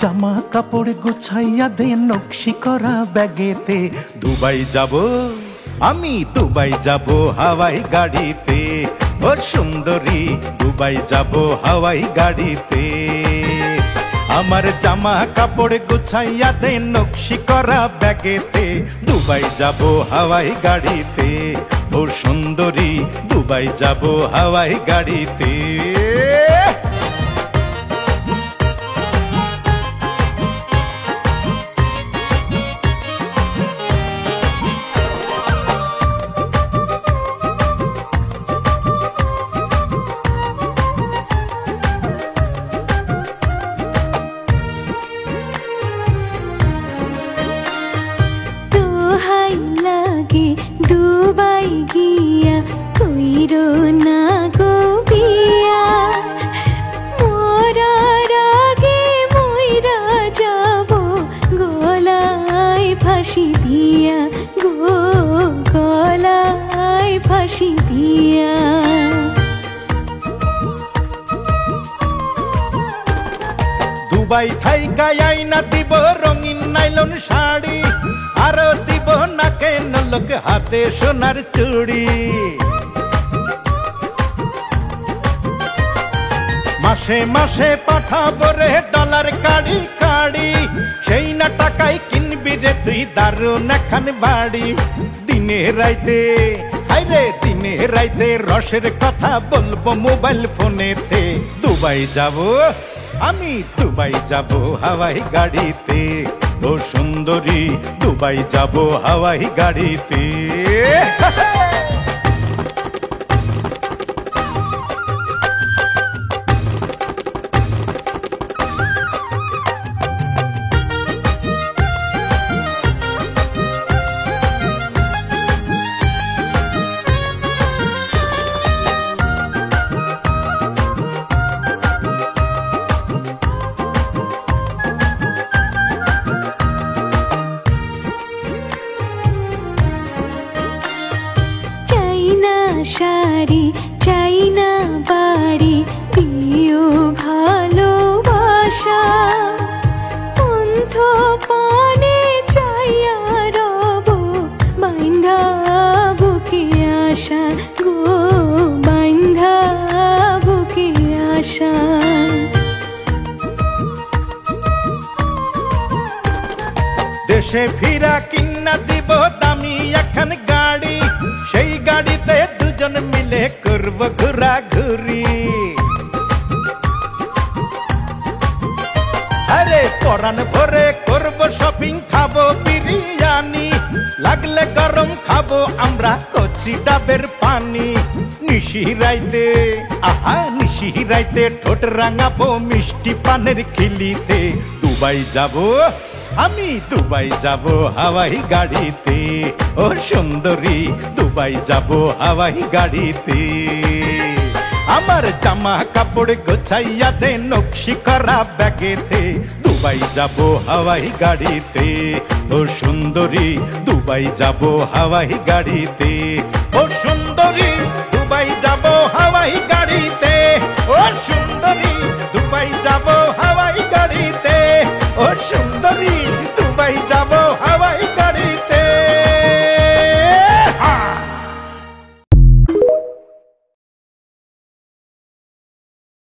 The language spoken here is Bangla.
জামা কাপড় গুছাইয়া দে নকশি করা ব্যাগেতে। দুবাই যাব আমি, দুবাই যাব হাওয়াই গাড়িতে। ও সুন্দরী দুবাই যাব হাওয়াই গাড়িতে। আমার জামা কাপড় গুছাইয়া দে নকশি করা ব্যাগেতে। দুবাই যাব হাওয়াই গাড়িতে। ও সুন্দরী দুবাই যাব হাওয়াই গাড়িতে। লাগে দুবাই গিয়া কইরো না গো বিয়া। মরার আগে মইরা যাব গলায় ফাঁসি দিয়া গো, গলায় ফাঁসি দিয়া। দুবাই থাইকা আইনা দিব রঙিন নাইলন শাড়ি, আরো দিব নাকে নলক হাতে সোনার চুড়ি। মাসে মাসে পাঠাবো রে ডলার কাড়ি কাড়ি, সেই না টাকায় কিনবি রে তুই দারুণ এখন বাড়ি। দিনে রাইতে হাইরে দিনে রাইতে রসের কথা বলবো মোবাইল ফোনেতে। দুবাই যাব আমি, দুবাই যাব হাওয়াই গাড়িতে। ও সুন্দরী দুবাই যাব হাওয়াই গাড়িতে। শাড়ি চাই না বাড়ি দিও ভালোবাসা। অন্ধ পানে চাইয়া রব বাইন্ধা বুকে আশা গো, বাইন্ধা বুকে আশা। দেশে ফিরা কিনা দিব দামি এখন গাড়ি, সেই গাড়িতে দুজন মিলে করব ঘোরাঘুরি। আরে পরান ভরে করব শপিং, খাবো বিরিয়ানি, লাগলে গরম খাবো আমরা কচি ডাবের পানি। নিশি রাইতে আহা নিশি রাইতে ঠোঁট রাঙাবো মিষ্টি পানের খিলিতে। দুবাই যাব আমি, দুবাই যাব হাওয়াই গাড়িতে। ও সুন্দরী দুবাই যাব হাওয়াই গাড়িতে। আমার জামা কাপড় গোছাইয়া দে নকশি করা ব্যাগেতে। দুবাই যাব হাওয়াই গাড়িতে। ও সুন্দরী দুবাই যাব হাওয়াই গাড়িতে। ও সুন্দরী দুবাই যাব হাওয়াই গাড়িতে।